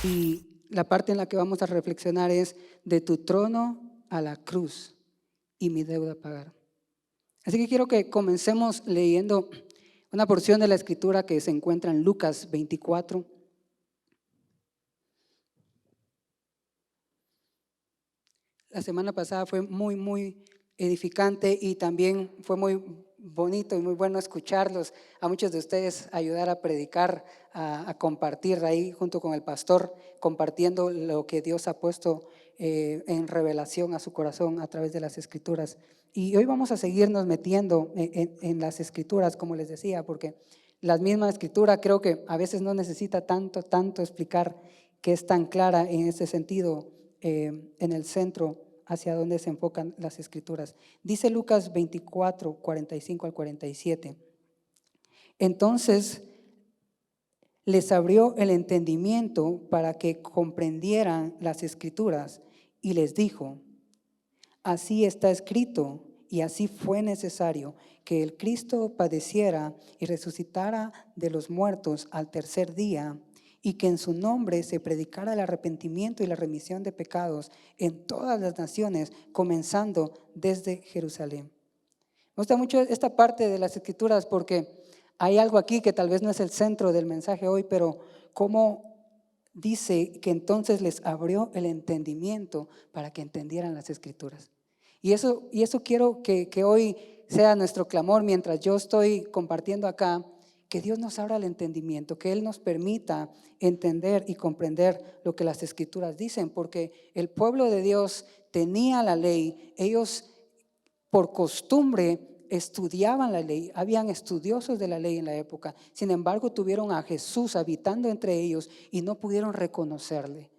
Y la parte en la que vamos a reflexionar es de tu trono a la cruz y mi deuda a pagar. Así que quiero que comencemos leyendo una porción de la escritura que se encuentra en Lucas 24. La semana pasada fue muy edificante y también fue muy bonito y muy bueno escucharlos, a muchos de ustedes ayudar a predicar, a compartir ahí junto con el pastor, compartiendo lo que Dios ha puesto en revelación a su corazón a través de las escrituras. Y hoy vamos a seguirnos metiendo en las escrituras, como les decía, porque la misma escritura creo que a veces no necesita tanto explicar, que es tan clara en ese sentido, en el centro hacia donde se enfocan las escrituras. Dice Lucas 24, 45 al 47. Entonces les abrió el entendimiento para que comprendieran las escrituras y les dijo: así está escrito y así fue necesario que el Cristo padeciera y resucitara de los muertos al tercer día, y que en su nombre se predicara el arrepentimiento y la remisión de pecados en todas las naciones, comenzando desde Jerusalén. Me gusta mucho esta parte de las escrituras porque hay algo aquí que tal vez no es el centro del mensaje hoy, pero cómo dice que entonces les abrió el entendimiento para que entendieran las escrituras. Y eso quiero que hoy sea nuestro clamor mientras yo estoy compartiendo acá, que Dios nos abra el entendimiento, que Él nos permita entender y comprender lo que las escrituras dicen, porque el pueblo de Dios tenía la ley, ellos por costumbre estudiaban la ley, habían estudiosos de la ley en la época, sin embargo tuvieron a Jesús habitando entre ellos y no pudieron reconocerle.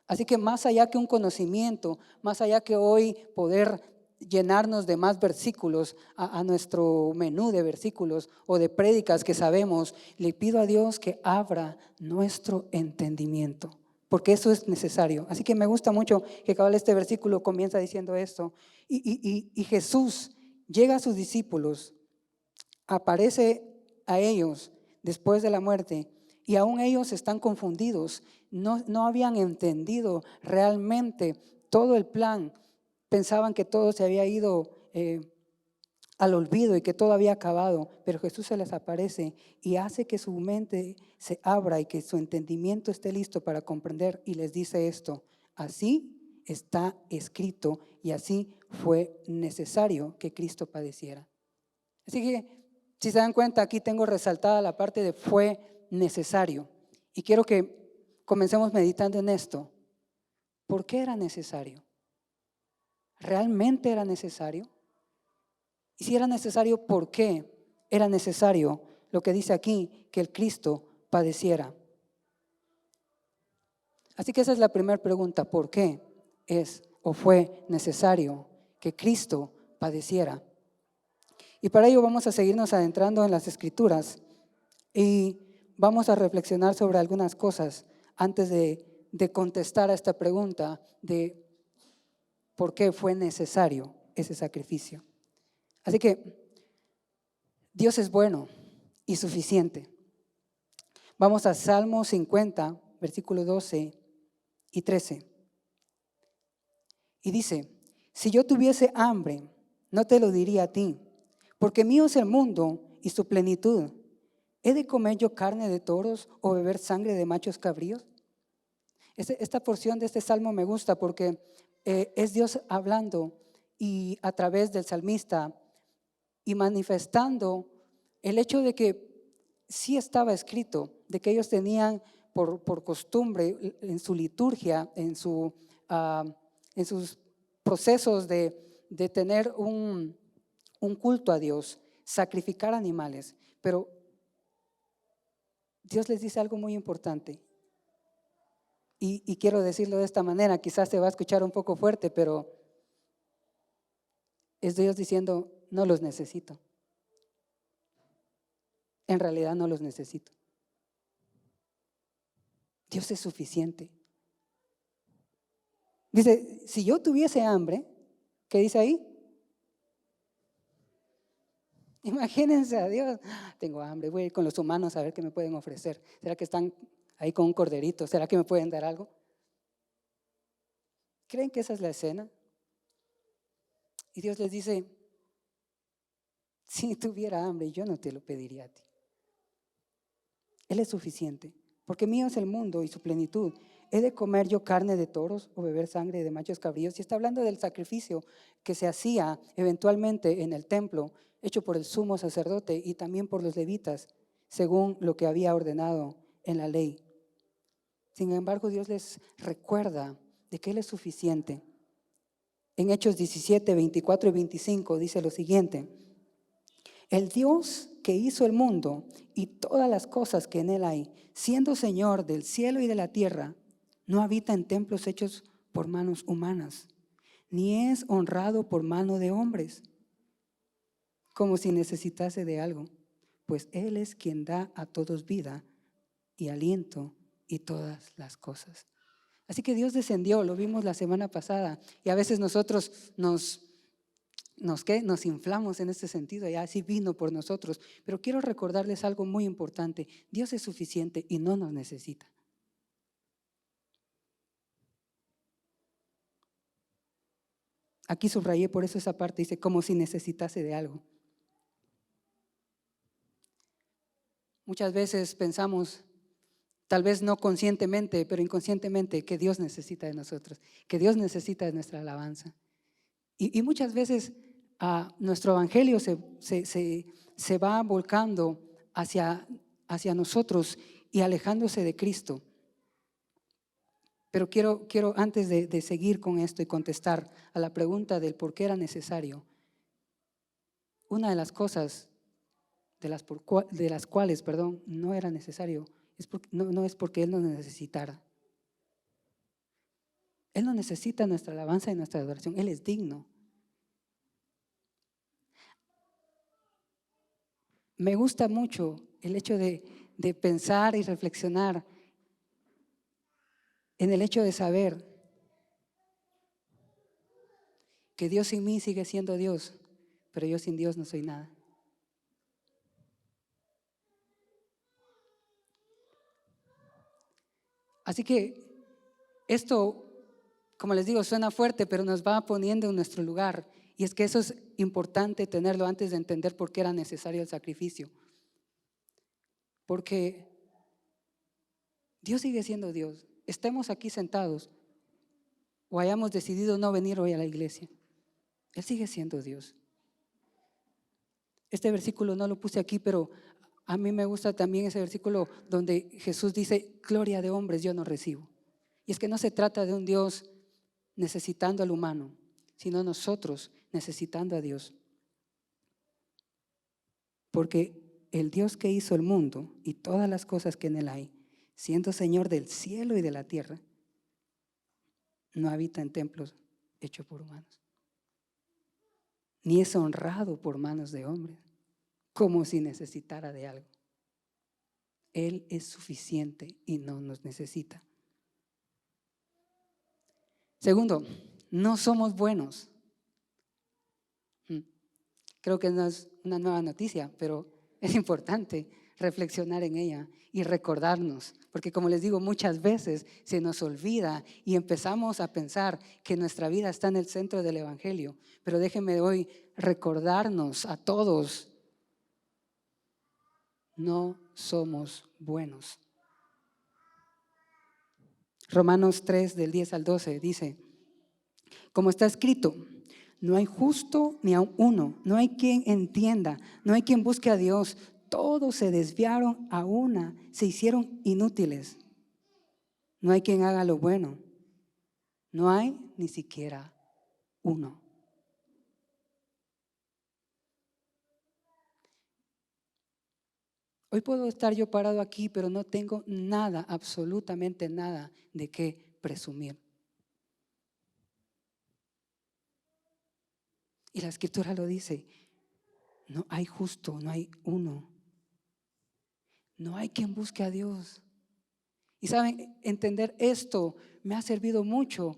Así que más allá que un conocimiento, más allá que hoy poder llenarnos de más versículos a nuestro menú de versículos o de prédicas que sabemos, le pido a Dios que abra nuestro entendimiento, porque eso es necesario. Así que me gusta mucho que cabal este versículo comienza diciendo esto. Y Jesús llega a sus discípulos, aparece a ellos después de la muerte, y aún ellos están confundidos, no habían entendido realmente todo el plan. Pensaban que todo se había ido al olvido y que todo había acabado, pero Jesús se les aparece y hace que su mente se abra y que su entendimiento esté listo para comprender, y les dice esto: así está escrito y así fue necesario que Cristo padeciera. Así que, si se dan cuenta, aquí tengo resaltada la parte de fue necesario, y quiero que comencemos meditando en esto. ¿Por qué era necesario? ¿Realmente era necesario? Y si era necesario, ¿por qué era necesario lo que dice aquí, que el Cristo padeciera? Así que esa es la primera pregunta: ¿por qué es o fue necesario que Cristo padeciera? Y para ello vamos a seguirnos adentrando en las Escrituras y vamos a reflexionar sobre algunas cosas antes de contestar a esta pregunta de por qué fue necesario ese sacrificio. Así que Dios es bueno y suficiente. Vamos a Salmo 50, versículos 12 y 13. Y dice: si yo tuviese hambre, no te lo diría a ti, porque mío es el mundo y su plenitud. ¿He de comer yo carne de toros o beber sangre de machos cabríos? Esta porción de este salmo me gusta porque es Dios hablando y a través del salmista y manifestando el hecho de que sí estaba escrito, de que ellos tenían por costumbre en su liturgia, en sus procesos de tener un culto a Dios, sacrificar animales. Pero Dios les dice algo muy importante, y quiero decirlo de esta manera, quizás se va a escuchar un poco fuerte, pero es Dios diciendo: no los necesito. En realidad no los necesito. Dios es suficiente. Dice: si yo tuviese hambre, ¿qué dice ahí? Imagínense a Dios: tengo hambre, voy a ir con los humanos a ver qué me pueden ofrecer. ¿Será que están ahí con un corderito. ¿Será que me pueden dar algo? ¿Creen que esa es la escena? Y Dios les dice, si tuviera hambre, yo no te lo pediría a ti. Él es suficiente, porque mío es el mundo y su plenitud. ¿He de comer yo carne de toros o beber sangre de machos cabríos? Y está hablando del sacrificio que se hacía eventualmente en el templo, hecho por el sumo sacerdote y también por los levitas, según lo que había ordenado en la ley. Sin embargo, Dios les recuerda de que Él es suficiente. En Hechos 17, 24 y 25 dice lo siguiente: el Dios que hizo el mundo y todas las cosas que en él hay, siendo Señor del cielo y de la tierra, no habita en templos hechos por manos humanas, ni es honrado por mano de hombres, como si necesitase de algo, pues Él es quien da a todos vida y aliento y todas las cosas. Así que Dios descendió, lo vimos la semana pasada, y a veces nosotros nos inflamos en este sentido, y así vino por nosotros. Pero quiero recordarles algo muy importante: Dios es suficiente y no nos necesita. Aquí subrayé por eso esa parte, dice como si necesitase de algo. Muchas veces pensamos, tal vez no conscientemente, pero inconscientemente, que Dios necesita de nosotros, que Dios necesita de nuestra alabanza. Y muchas veces nuestro evangelio se va volcando hacia nosotros y alejándose de Cristo. Pero quiero antes de seguir con esto y contestar a la pregunta del por qué era necesario, una de las cosas de las cuales no era necesario, no es porque Él nos necesitara. Él no necesita nuestra alabanza y nuestra adoración, Él es digno. Me gusta mucho el hecho de pensar y reflexionar en el hecho de saber que Dios sin mí sigue siendo Dios, pero yo sin Dios no soy nada. Así que esto, como les digo, suena fuerte, pero nos va poniendo en nuestro lugar. Y es que eso es importante tenerlo antes de entender por qué era necesario el sacrificio. Porque Dios sigue siendo Dios. Estemos aquí sentados o hayamos decidido no venir hoy a la iglesia, Él sigue siendo Dios. Este versículo no lo puse aquí, pero a mí me gusta también ese versículo donde Jesús dice, gloria de hombres yo no recibo. Y es que no se trata de un Dios necesitando al humano, sino nosotros necesitando a Dios. Porque el Dios que hizo el mundo y todas las cosas que en él hay, siendo Señor del cielo y de la tierra, no habita en templos hechos por humanos, ni es honrado por manos de hombres, como si necesitara de algo. Él es suficiente y no nos necesita. Segundo, no somos buenos. Creo que no es una nueva noticia, pero es importante reflexionar en ella y recordarnos, porque como les digo, muchas veces se nos olvida y empezamos a pensar que nuestra vida está en el centro del evangelio. Pero déjenme hoy recordarnos a todos, no somos buenos. Romanos 3 del 10 al 12 dice, como está escrito, no hay justo ni aun uno, no hay quien entienda, no hay quien busque a Dios. Todos se desviaron a una, se hicieron inútiles. No hay quien haga lo bueno, no hay ni siquiera uno. Hoy puedo estar yo parado aquí, pero no tengo nada, absolutamente nada de qué presumir. Y la escritura lo dice, no hay justo, no hay uno. No hay quien busque a Dios. Y saben, entender esto me ha servido mucho.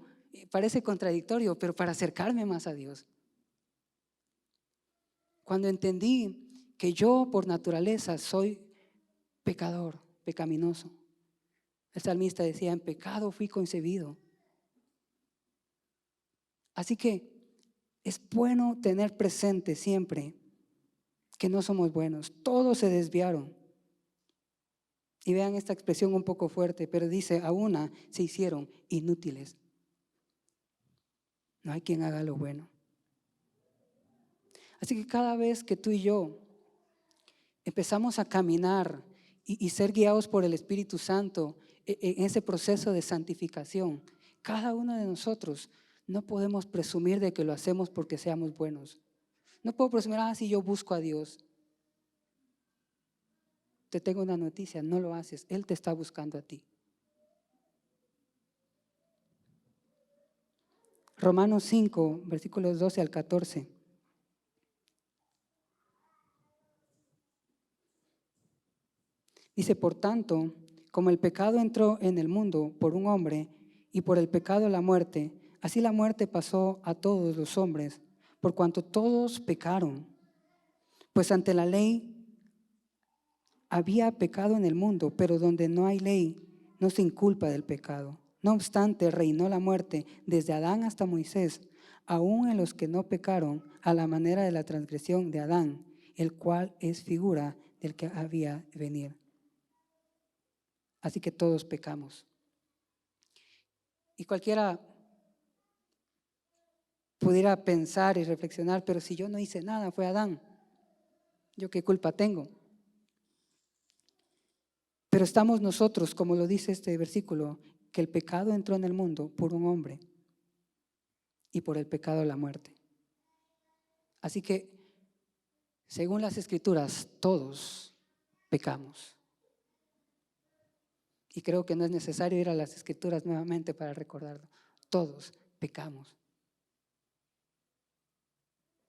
Parece contradictorio, pero para acercarme más a Dios. Cuando entendí que yo por naturaleza soy pecador, pecaminoso, El salmista decía, en pecado fui concebido. Así que es bueno tener presente siempre que no somos buenos. Todos se desviaron. Y vean esta expresión un poco fuerte, pero dice, a una se hicieron inútiles. No hay quien haga lo bueno. Así que cada vez que tú y yo empezamos a caminar y ser guiados por el Espíritu Santo en ese proceso de santificación, cada uno de nosotros no podemos presumir de que lo hacemos porque seamos buenos. No puedo presumir, si yo busco a Dios. Te tengo una noticia, no lo haces, Él te está buscando a ti. Romanos 5, versículos 12 al 14. Dice, por tanto, como el pecado entró en el mundo por un hombre y por el pecado la muerte, así la muerte pasó a todos los hombres, por cuanto todos pecaron. Pues ante la ley había pecado en el mundo, pero donde no hay ley no se inculpa del pecado. No obstante, reinó la muerte desde Adán hasta Moisés, aun en los que no pecaron a la manera de la transgresión de Adán, el cual es figura del que había de venir. Así que todos pecamos. Y cualquiera pudiera pensar y reflexionar, pero si yo no hice nada, fue Adán, ¿yo qué culpa tengo? Pero estamos nosotros, como lo dice este versículo, que el pecado entró en el mundo por un hombre y por el pecado la muerte. Así que, según las Escrituras, todos pecamos. Y creo que no es necesario ir a las Escrituras nuevamente para recordarlo. Todos pecamos.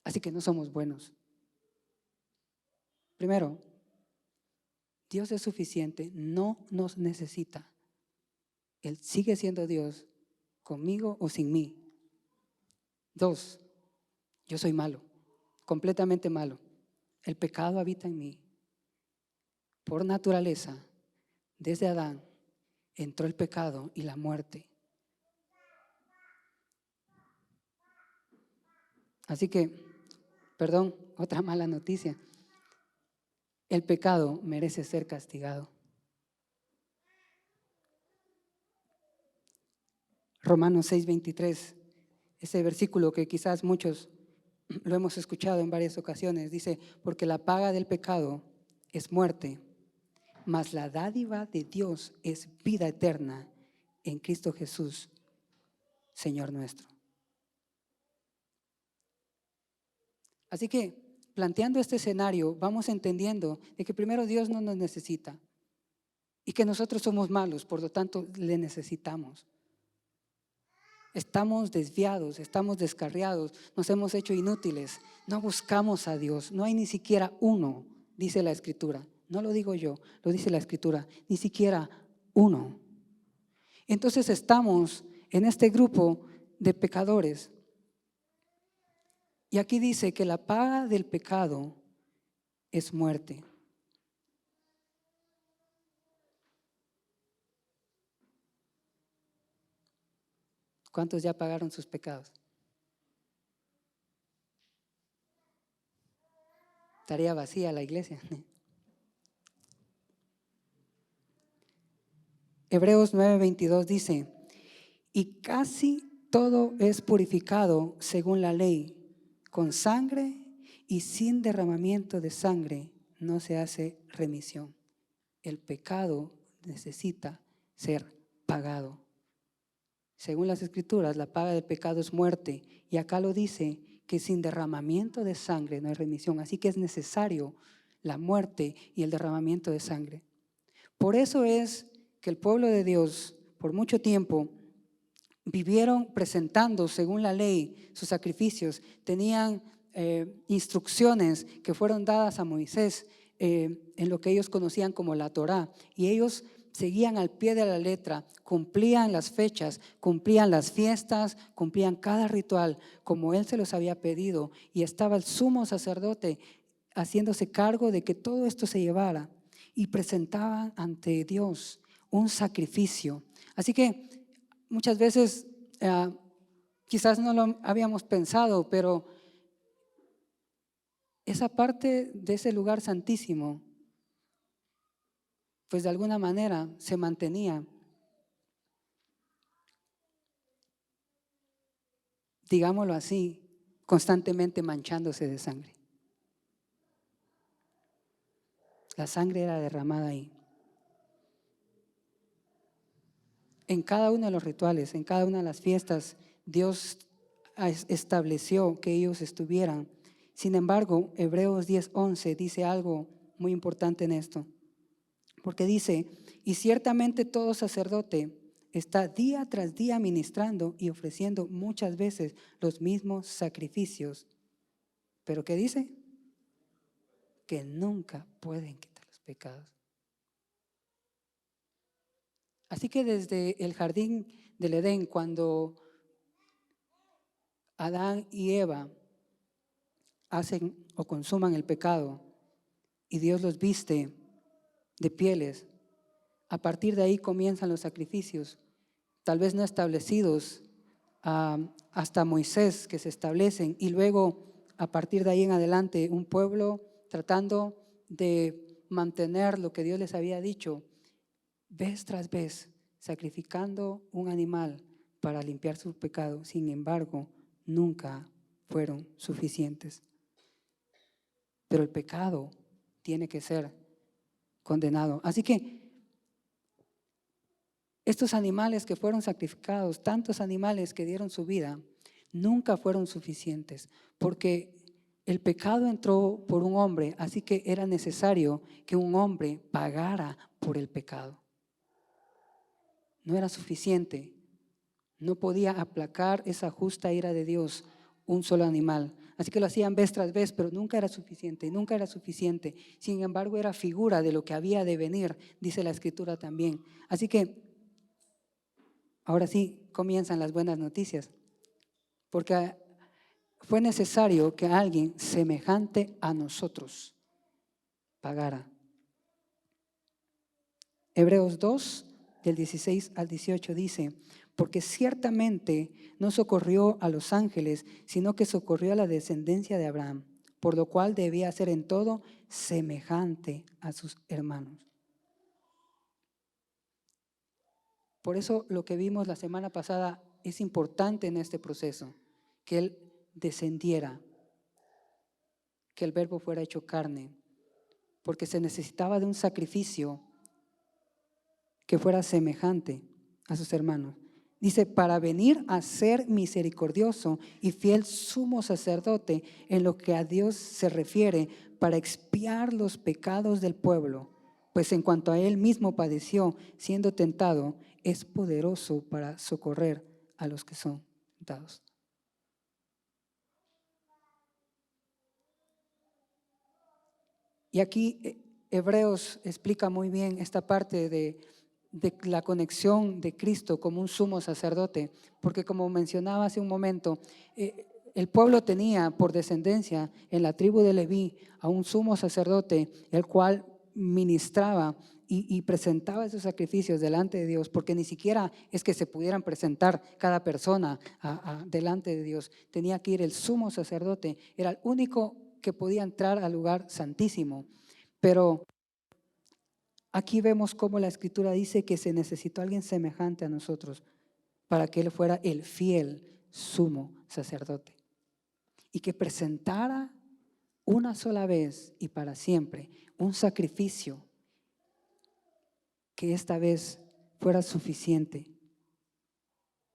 Así que no somos buenos. Primero, Dios es suficiente, no nos necesita. Él sigue siendo Dios, conmigo o sin mí. 2, yo soy malo, completamente malo. El pecado habita en mí. Por naturaleza, desde Adán, entró el pecado y la muerte. Así que, otra mala noticia. El pecado merece ser castigado. Romanos 6:23, ese versículo que quizás muchos lo hemos escuchado en varias ocasiones, dice, porque la paga del pecado es muerte, mas la dádiva de Dios es vida eterna en Cristo Jesús, Señor nuestro. Así que, planteando este escenario, vamos entendiendo de que primero Dios no nos necesita y que nosotros somos malos, por lo tanto le necesitamos. Estamos desviados, estamos descarriados, nos hemos hecho inútiles, no buscamos a Dios, no hay ni siquiera uno, dice la Escritura. No lo digo yo, lo dice la Escritura, ni siquiera uno. Entonces estamos en este grupo de pecadores. Y aquí dice que la paga del pecado es muerte. ¿Cuántos ya pagaron sus pecados? Estaría vacía la iglesia. Hebreos 9:22 dice, y casi todo es purificado según la ley, con sangre y sin derramamiento de sangre no se hace remisión. El pecado necesita ser pagado. Según las Escrituras, la paga del pecado es muerte, y acá lo dice que sin derramamiento de sangre no hay remisión. Así que es necesario la muerte y el derramamiento de sangre. Por eso es que el pueblo de Dios por mucho tiempo vivieron presentando según la ley sus sacrificios. Tenían instrucciones que fueron dadas a Moisés en lo que ellos conocían como la Torá, y ellos seguían al pie de la letra, cumplían las fechas, cumplían las fiestas, cumplían cada ritual como Él se los había pedido, y estaba el sumo sacerdote haciéndose cargo de que todo esto se llevara, y presentaban ante Dios un sacrificio. Así que muchas veces quizás no lo habíamos pensado, pero esa parte de ese lugar santísimo, pues de alguna manera se mantenía, digámoslo así, constantemente manchándose de sangre. La sangre era derramada ahí. En cada uno de los rituales, en cada una de las fiestas, Dios estableció que ellos estuvieran. Sin embargo, Hebreos 10:11 dice algo muy importante en esto, porque dice: y ciertamente todo sacerdote está día tras día ministrando y ofreciendo muchas veces los mismos sacrificios. ¿Pero qué dice? Que nunca pueden quitar los pecados. Así que desde el jardín del Edén, cuando Adán y Eva hacen o consuman el pecado y Dios los viste de pieles, a partir de ahí comienzan los sacrificios, tal vez no establecidos hasta Moisés, que se establecen, y luego a partir de ahí en adelante un pueblo tratando de mantener lo que Dios les había dicho, vez tras vez, sacrificando un animal para limpiar su pecado. Sin embargo, nunca fueron suficientes. Pero el pecado tiene que ser condenado. Así que estos animales que fueron sacrificados, tantos animales que dieron su vida, nunca fueron suficientes, porque el pecado entró por un hombre, así que era necesario que un hombre pagara por el pecado. No era suficiente, no podía aplacar esa justa ira de Dios un solo animal. Así que lo hacían vez tras vez, pero nunca era suficiente, nunca era suficiente. Sin embargo, era figura de lo que había de venir, dice la Escritura también. Así que ahora sí comienzan las buenas noticias, porque fue necesario que alguien semejante a nosotros pagara. Hebreos 2, del 16 al 18 dice: porque ciertamente no socorrió a los ángeles, sino que socorrió a la descendencia de Abraham, por lo cual debía ser en todo semejante a sus hermanos. Por eso lo que vimos la semana pasada es importante en este proceso, que Él descendiera, que el Verbo fuera hecho carne, porque se necesitaba de un sacrificio que fuera semejante a sus hermanos. Dice, para venir a ser misericordioso y fiel sumo sacerdote en lo que a Dios se refiere, para expiar los pecados del pueblo, pues en cuanto a Él mismo padeció siendo tentado, es poderoso para socorrer a los que son tentados. Y aquí Hebreos explica muy bien esta parte de la conexión de Cristo como un sumo sacerdote, porque como mencionaba hace un momento, el pueblo tenía por descendencia en la tribu de Leví a un sumo sacerdote, el cual ministraba y presentaba esos sacrificios delante de Dios, porque ni siquiera es que se pudieran presentar cada persona delante de Dios. Tenía que ir el sumo sacerdote, era el único que podía entrar al lugar santísimo. Pero aquí vemos cómo la Escritura dice que se necesitó alguien semejante a nosotros para que Él fuera el fiel sumo sacerdote y que presentara una sola vez y para siempre un sacrificio que esta vez fuera suficiente.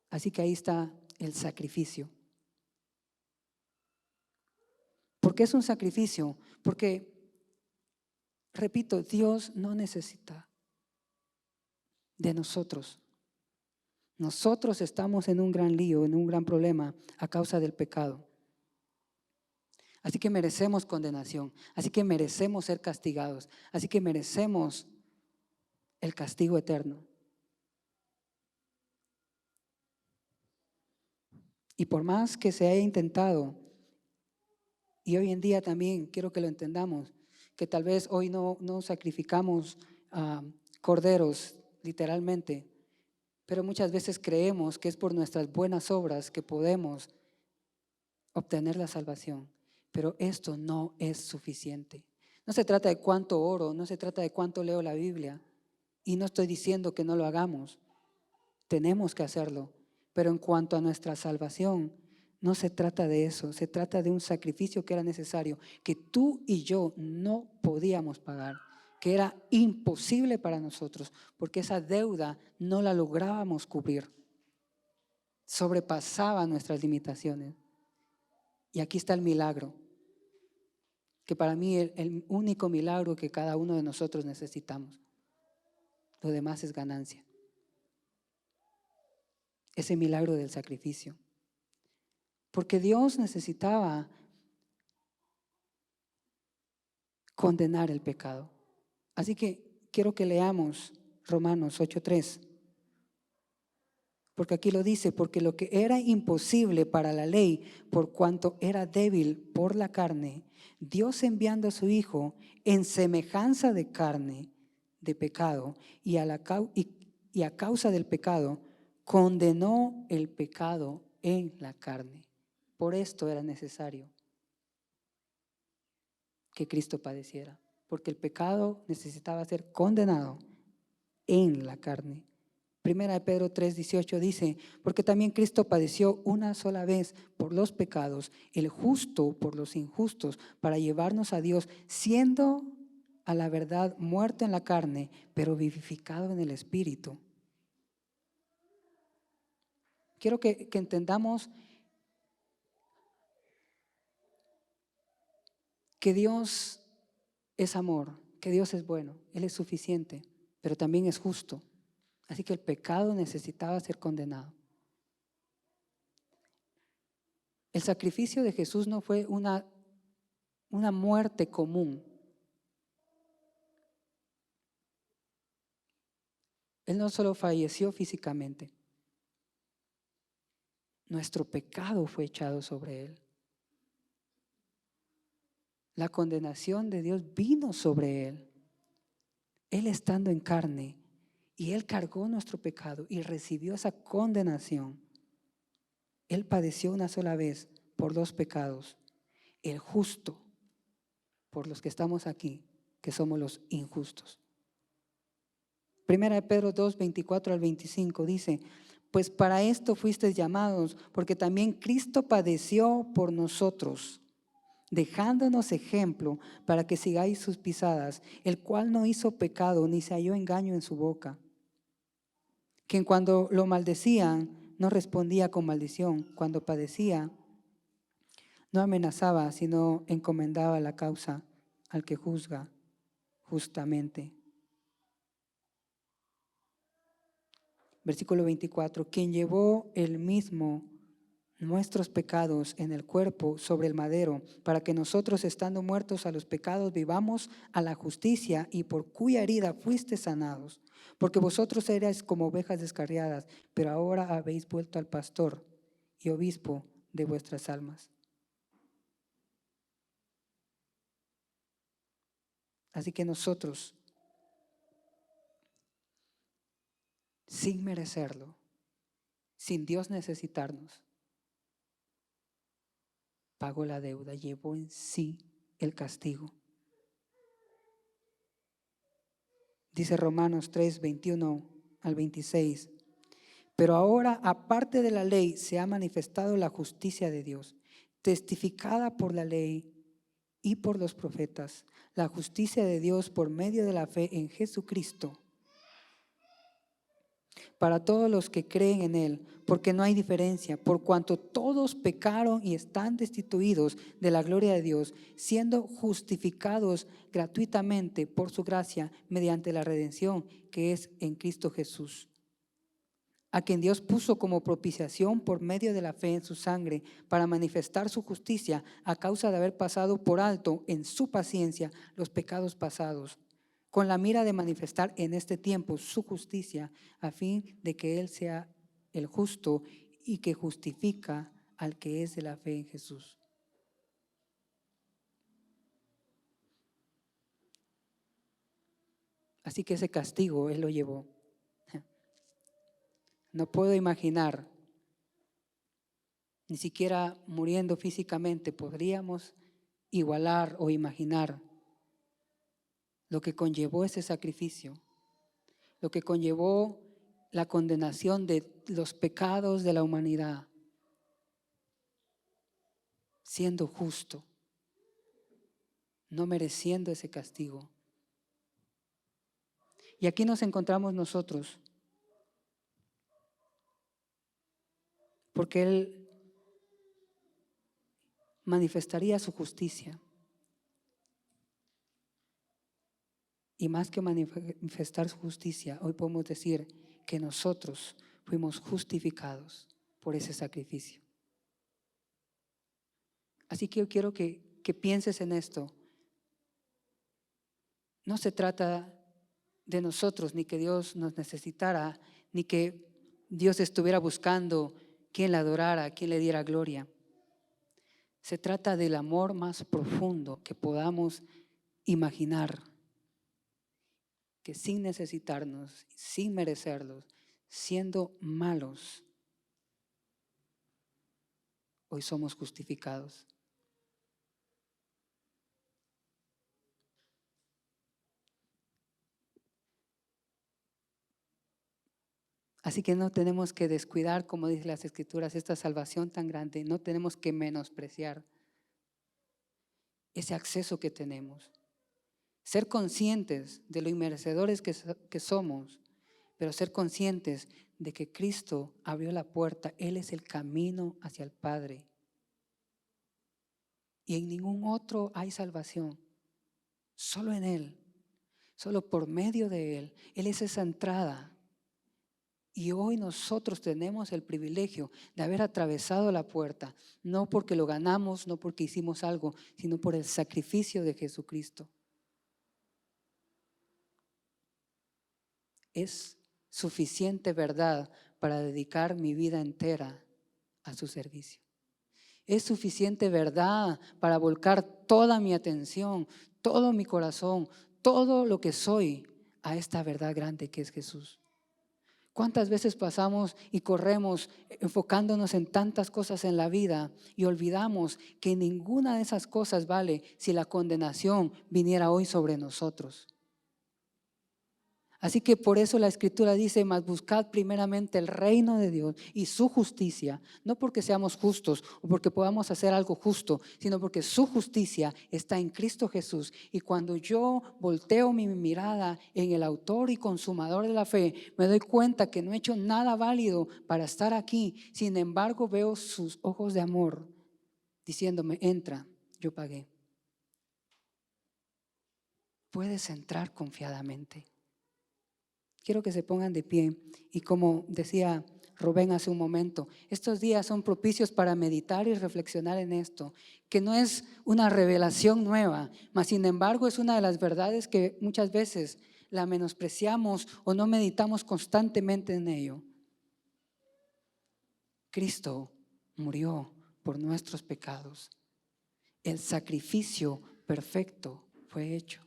Así que ahí está el sacrificio. ¿Por qué es un sacrificio? Porque, repito, Dios no necesita de nosotros. Nosotros estamos en un gran lío, en un gran problema a causa del pecado. Así que merecemos condenación, así que merecemos ser castigados, así que merecemos el castigo eterno. Y por más que se haya intentado, y hoy en día también quiero que lo entendamos, que tal vez hoy no sacrificamos corderos literalmente, pero muchas veces creemos que es por nuestras buenas obras que podemos obtener la salvación, pero esto no es suficiente. No se trata de cuánto oro, no se trata de cuánto leo la Biblia, y no estoy diciendo que no lo hagamos, tenemos que hacerlo, pero en cuanto a nuestra salvación, no se trata de eso, se trata de un sacrificio que era necesario, que tú y yo no podíamos pagar, que era imposible para nosotros, porque esa deuda no la lográbamos cubrir, sobrepasaba nuestras limitaciones. Y aquí está el milagro, que para mí el único milagro que cada uno de nosotros necesitamos. Lo demás es ganancia. Ese milagro del sacrificio. Porque Dios necesitaba condenar el pecado. Así que quiero que leamos Romanos 8:3. Porque aquí lo dice, porque lo que era imposible para la ley, por cuanto era débil por la carne, Dios enviando a su Hijo en semejanza de carne, de pecado, y a causa del pecado, condenó el pecado en la carne. Por esto era necesario que Cristo padeciera, porque el pecado necesitaba ser condenado en la carne. Primera de Pedro 3:18 dice, porque también Cristo padeció una sola vez por los pecados, el justo por los injustos, para llevarnos a Dios, siendo a la verdad muerto en la carne, pero vivificado en el Espíritu. Quiero que entendamos que Dios es amor, que Dios es bueno, Él es suficiente, pero también es justo. Así que el pecado necesitaba ser condenado. El sacrificio de Jesús no fue una muerte común. Él no solo falleció físicamente, nuestro pecado fue echado sobre Él. La condenación de Dios vino sobre Él. Él estando en carne, y Él cargó nuestro pecado y recibió esa condenación. Él padeció una sola vez por dos pecados, el justo por los que estamos aquí, que somos los injustos. Primera de Pedro 2:24-25 dice, pues para esto fuisteis llamados, porque también Cristo padeció por nosotros, dejándonos ejemplo para que sigáis sus pisadas, el cual no hizo pecado ni se halló engaño en su boca, quien cuando lo maldecían no respondía con maldición, cuando padecía no amenazaba, sino encomendaba la causa al que juzga justamente. Versículo 24, quien llevó él mismo nuestros pecados en el cuerpo sobre el madero, para que nosotros, estando muertos a los pecados, vivamos a la justicia, y por cuya herida fuiste sanados. Porque vosotros erais como ovejas descarriadas, pero ahora habéis vuelto al pastor y obispo de vuestras almas. Así que nosotros, sin merecerlo, sin Dios necesitarnos, pagó la deuda, llevó en sí el castigo. Dice Romanos 3:21-26, pero ahora, aparte de la ley, se ha manifestado la justicia de Dios, testificada por la ley y por los profetas, la justicia de Dios por medio de la fe en Jesucristo, para todos los que creen en Él, porque no hay diferencia, por cuanto todos pecaron y están destituidos de la gloria de Dios, siendo justificados gratuitamente por su gracia mediante la redención que es en Cristo Jesús, a quien Dios puso como propiciación por medio de la fe en su sangre, para manifestar su justicia a causa de haber pasado por alto en su paciencia los pecados pasados, con la mira de manifestar en este tiempo su justicia, a fin de que Él sea el justo y que justifica al que es de la fe en Jesús. Así que ese castigo Él lo llevó. No puedo imaginar, ni siquiera muriendo físicamente, podríamos igualar o imaginar lo que conllevó ese sacrificio, lo que conllevó la condenación de los pecados de la humanidad, siendo justo, no mereciendo ese castigo. Y aquí nos encontramos nosotros, porque Él manifestaría su justicia. Y más que manifestar su justicia, hoy podemos decir que nosotros fuimos justificados por ese sacrificio. Así que yo quiero que pienses en esto. No se trata de nosotros, ni que Dios nos necesitara, ni que Dios estuviera buscando quien le adorara, quien le diera gloria. Se trata del amor más profundo que podamos imaginar, que sin necesitarnos, sin merecerlos, siendo malos, hoy somos justificados. Así que no tenemos que descuidar, como dicen las Escrituras, esta salvación tan grande. No tenemos que menospreciar ese acceso que tenemos. Ser conscientes de lo inmerecedores que somos, pero ser conscientes de que Cristo abrió la puerta. Él es el camino hacia el Padre. Y en ningún otro hay salvación. Solo en Él. Solo por medio de Él. Él es esa entrada. Y hoy nosotros tenemos el privilegio de haber atravesado la puerta, no porque lo ganamos, no porque hicimos algo, sino por el sacrificio de Jesucristo. Es suficiente verdad para dedicar mi vida entera a su servicio. Es suficiente verdad para volcar toda mi atención, todo mi corazón, todo lo que soy a esta verdad grande que es Jesús. ¿Cuántas veces pasamos y corremos enfocándonos en tantas cosas en la vida y olvidamos que ninguna de esas cosas vale si la condenación viniera hoy sobre nosotros? Así que por eso la Escritura dice: mas buscad primeramente el reino de Dios y su justicia, no porque seamos justos o porque podamos hacer algo justo, sino porque su justicia está en Cristo Jesús. Y cuando yo volteo mi mirada en el autor y consumador de la fe, me doy cuenta que no he hecho nada válido para estar aquí. Sin embargo, veo sus ojos de amor diciéndome: entra, yo pagué. Puedes entrar confiadamente. Quiero que se pongan de pie y, como decía Rubén hace un momento, estos días son propicios para meditar y reflexionar en esto, que no es una revelación nueva, mas sin embargo es una de las verdades que muchas veces la menospreciamos o no meditamos constantemente en ello. Cristo murió por nuestros pecados. El sacrificio perfecto fue hecho.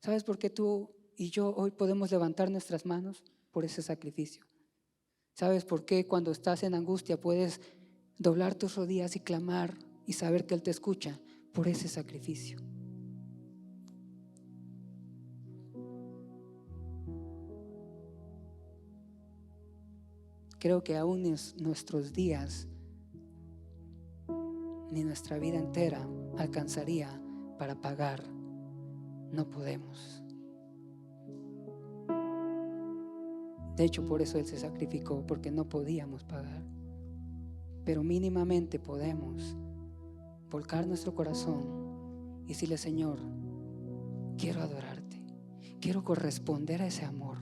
¿Sabes por qué tú y yo hoy podemos levantar nuestras manos? Por ese sacrificio. ¿Sabes por qué cuando estás en angustia puedes doblar tus rodillas y clamar y saber que Él te escucha? Por ese sacrificio. Creo que aún en nuestros días ni nuestra vida entera alcanzaría para pagar. No podemos. De hecho, por eso Él se sacrificó, porque no podíamos pagar. Pero mínimamente podemos volcar nuestro corazón y decirle: Señor, quiero adorarte, quiero corresponder a ese amor.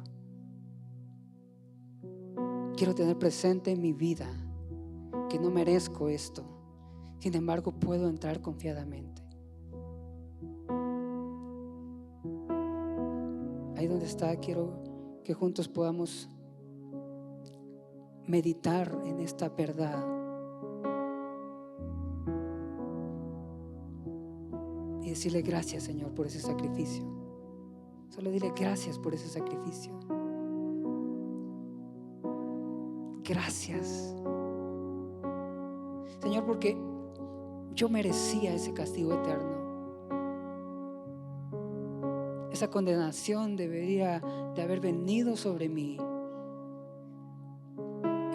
Quiero tener presente en mi vida que no merezco esto, sin embargo puedo entrar confiadamente. Ahí donde está, quiero que juntos podamos meditar en esta verdad y decirle: gracias, Señor, por ese sacrificio. Solo dile: gracias por ese sacrificio. gracias, Señor, porque yo merecía ese castigo eterno. Esa condenación debería de haber venido sobre mí,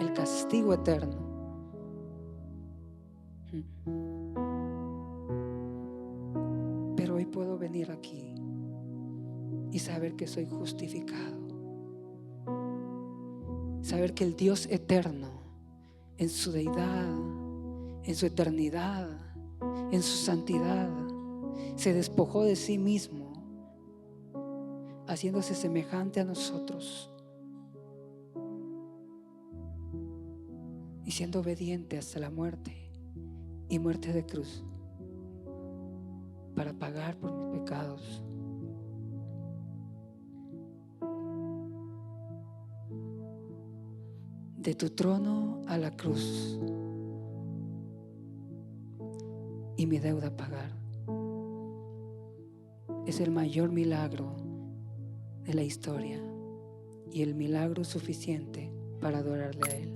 el castigo eterno. Pero hoy puedo venir aquí y saber que soy justificado. Saber que el Dios eterno, en su deidad, en su eternidad, en su santidad, se despojó de sí mismo, haciéndose semejante a nosotros y siendo obediente hasta la muerte y muerte de cruz para pagar por mis pecados. De tu trono a la cruz y mi deuda a pagar. Es el mayor milagro de la historia y el milagro suficiente para adorarle a Él.